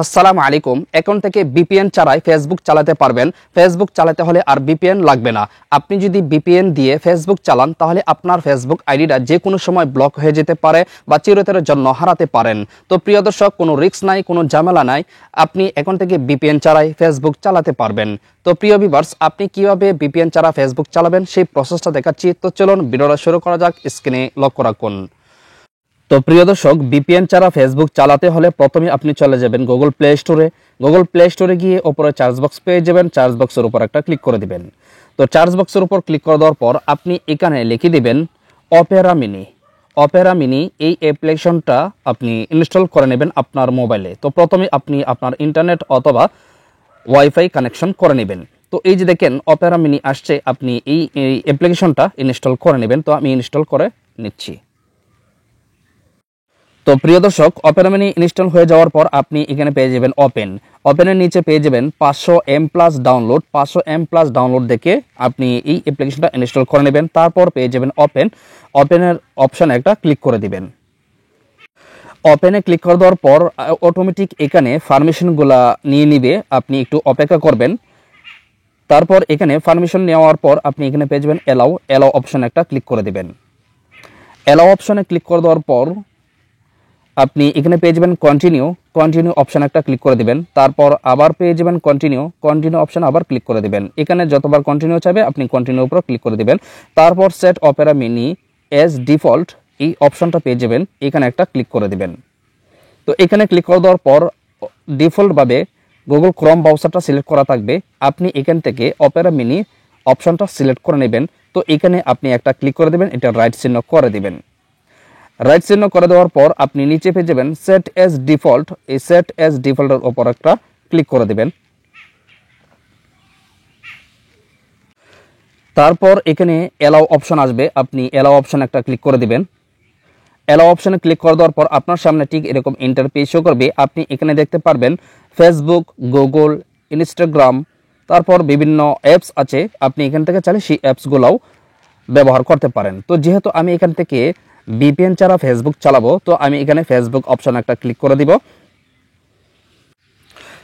আসসালামু আলাইকুম। এখন থেকে বিপিএন ছাড়াই ফেসবুক চালাতে পারবেন। ফেসবুক চালাতে হলে আর বিপিএন লাগবে না। আপনি যদি বিপিএন দিয়ে ফেসবুক চালান তাহলে আপনার ফেসবুক আইডিটা যে কোনো সময় ব্লক হয়ে যেতে পারে বা চিরতরের জন্য হারাতে পারেন। তো প্রিয় দর্শক, কোনো রিস্ক নাই, কোনো ঝামেলা নাই। আপনি এখন থেকে বিপিএন ছাড়াই ফেসবুক চালাতে পারবেন। তো প্রিয় ভিউয়ার্স, আপনি কিভাবে বিপিএন ছাড়া ফেসবুক চালাবেন সেই প্রসেসটা দেখাচ্ছি। তো চলুন ভিডিওটা শুরু করা যাক। স্ক্রিনে লক্ষ্য রাখুন। তো প্রিয় দর্শক, বিপিএন ছাড়া ফেসবুক চালাতে হলে প্রথমে আপনি চলে যাবেন গুগল প্লে স্টোরে। গুগল প্লে স্টোরে গিয়ে ওপরে চার্জ বক্স পেয়ে যাবেন। চার্জ বক্সের উপর একটা ক্লিক করে দিবেন। তো চার্জ বক্সের উপর ক্লিক করে দেওয়ার পর আপনি এখানে লিখে দিবেন অপেরা মিনি। অপেরা মিনি এই অ্যাপ্লিকেশনটা আপনি ইনস্টল করে নেবেন আপনার মোবাইলে। তো প্রথমে আপনি আপনার ইন্টারনেট অথবা ওয়াইফাই কানেকশন করে নেবেন। তো এই যে দেখেন অপেরা মিনি আসছে, আপনি এই অ্যাপ্লিকেশনটা ইনস্টল করে নেবেন। তো আমি ইনস্টল করে নিচ্ছি। তো প্রিয় দর্শক, অপেরা মিনি ইনস্টল হয়ে যাওয়ার পর আপনি এখানে পেয়ে যাবেন ওপেন। ওপেনের নিচে পেয়ে যাবেন 500 M+ ডাউনলোড। 500 M+ ডাউনলোড দেখে আপনি এই অ্যাপ্লিকেশনটা ইনস্টল করে নেবেন। তারপর পেয়ে যাবেন ওপেন। ওপেনের অপশানে একটা ক্লিক করে দিবেন। ওপেনে ক্লিক করে দেওয়ার পর অটোমেটিক এখানে পারমিশনগুলা নিয়ে নিবে, আপনি একটু অপেক্ষা করবেন। তারপর এখানে পারমিশন নেওয়ার পর আপনি এখানে পেয়ে যাবেন এলাও অপশানে একটা ক্লিক করে দিবেন। এলাও অপশানে ক্লিক করে দেওয়ার পর আপনি এখানে পেয়ে যাবেন কন্টিনিউ অপশান একটা ক্লিক করে দিবেন। তারপর আবার পেয়ে যাবেন কন্টিনিউ অপশান আবার ক্লিক করে দিবেন। এখানে যতবার কন্টিনিউ চাইবে আপনি কন্টিনিউ উপর ক্লিক করে দিবেন। তারপর set opera mini as default এই অপশানটা পেয়ে যাবেন, এখানে একটা ক্লিক করে দিবেন। তো এখানে ক্লিক করে দেওয়ার পর ডিফল্টভাবে গুগল ক্রোম ব্রাউজারটা সিলেক্ট করা থাকবে। আপনি এখান থেকে অপেরা মিনি অপশানটা সিলেক্ট করে নেবেন। তো এখানে আপনি একটা ক্লিক করে দেবেন, এটা রাইট চিহ্ন করে দিবেন। রাইট চিহ্ন করে দেওয়ার পর আপনি নিচে পেয়ে যাবেন সেট এজ ডিফল্ট। এই সেট এজ ডিফল্টের উপর একটা ক্লিক করে দিবেন। তারপর এখানে এলাও অপশন আসবে, আপনি এলাও অপশন একটা ক্লিক করে দিবেন। এলাও অপশনে ক্লিক করে দেওয়ার পর আপনার সামনে ঠিক এরকম ইন্টারফেস শো করবে। আপনি এখানে দেখতে পারবেন ফেসবুক, গুগল, ইনস্টাগ্রাম, তারপর বিভিন্ন অ্যাপস আছে। আপনি এখান থেকে চাইলে সেই অ্যাপসগুলোও ব্যবহার করতে পারেন। তো যেহেতু আমি এখান থেকে বিপিএন ছাড়া ফেসবুক চালাবো, তো আমি এখানে ফেসবুক অপশন একটা ক্লিক করে দিব।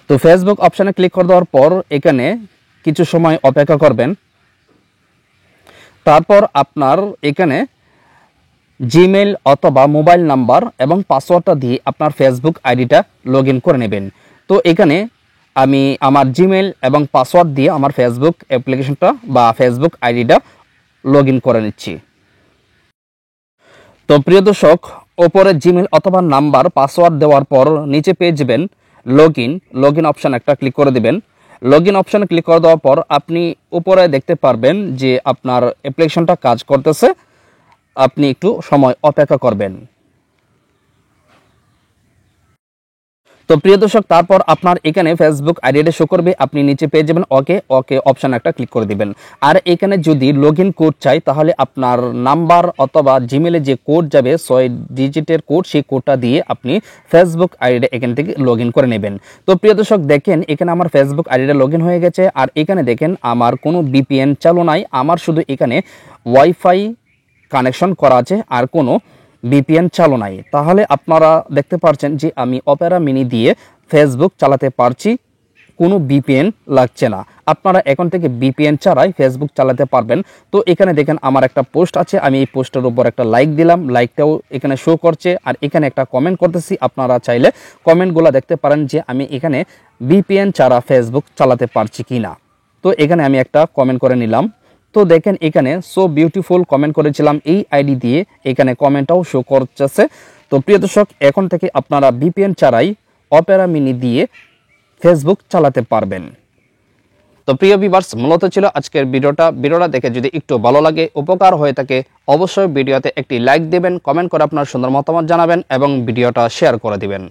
তো ফেসবুক অপশনে ক্লিক করে দেওয়ার পর এখানে কিছু সময় অপেক্ষা করবেন। তারপর আপনার এখানে জিমেইল অথবা মোবাইল নাম্বার এবং পাসওয়ার্ডটা দিয়ে আপনার ফেসবুক আইডিটা লগ ইন করে নেবেন। তো এখানে আমি আমার জিমেইল এবং পাসওয়ার্ড দিয়ে আমার ফেসবুক অ্যাপ্লিকেশনটা বা ফেসবুক আইডিটা লগ ইন করে নিচ্ছি। তো প্রিয় দর্শক, ওপরে জিমেইল অথবা নাম্বার পাসওয়ার্ড দেওয়ার পর নিচে পেয়ে যাবেন লগ ইন অপশান একটা ক্লিক করে দিবেন। লগ ইন অপশানে ক্লিক করে দেওয়ার পর আপনি উপরে দেখতে পারবেন যে আপনার অ্যাপ্লিকেশনটা কাজ করতেছে। আপনি একটু সময় অপেক্ষা করবেন। তো প্রিয় দর্শক, তারপর আপনার এখানে ফেসবুক আইডিটা শো করবে। আপনি নিচে পেয়ে যাবেন ওকে অপশান একটা ক্লিক করে দিবেন। আর এখানে যদি লগ ইন কোড চাই তাহলে আপনার নাম্বার অথবা জিমেলে যে কোড যাবে 6 ডিজিটের কোড, সেই কোডটা দিয়ে আপনি ফেসবুক আইডিটা এখান থেকে লগ ইন করে নেবেন। তো প্রিয় দর্শক, দেখেন এখানে আমার ফেসবুক আইডিটা লগ ইন হয়ে গেছে। আর এখানে দেখেন আমার কোনো বিপিএন চালু নাই, আমার শুধু এখানে ওয়াইফাই কানেকশন করা আছে, আর কোনো বিপিএন চালু নাই। তাহলে আপনারা দেখতে পাচ্ছেন যে আমি অপেরা মিনি দিয়ে ফেসবুক চালাতে পারছি, কোনো বিপিএন লাগছে না। আপনারা এখন থেকে বিপিএন ছাড়াই ফেসবুক চালাতে পারবেন। তো এখানে দেখেন আমার একটা পোস্ট আছে, আমি এই পোস্টের উপর একটা লাইক দিলাম, লাইকটাও এখানে শো করছে। আর এখানে একটা কমেন্ট করতেছি, আপনারা চাইলে কমেন্টগুলো দেখতে পারেন যে আমি এখানে বিপিএন ছাড়া ফেসবুক চালাতে পারছি কি না। তো এখানে আমি একটা কমেন্ট করে নিলাম। তো দেখেন এখানে সো বিউটিফুল কমেন্ট করেছিলাম এই আইডি দিয়ে, এখানে কমেন্টটাও শো করতেছে। তো প্রিয় দর্শক, এখন থেকে আপনারা বিপিএন ছাড়াই অপেরা মিনি দিয়ে ফেসবুক চালাতে পারবেন। তো প্রিয় ভিউয়ার্স, মূলত ছিল আজকের ভিডিওটা দেখে যদি একটু ভালো লাগে, উপকার হয়ে থাকে, অবশ্যই ভিডিওতে একটি লাইক দেবেন, কমেন্ট করে আপনার সুন্দর মতামত জানাবেন এবং ভিডিওটা শেয়ার করে দিবেন।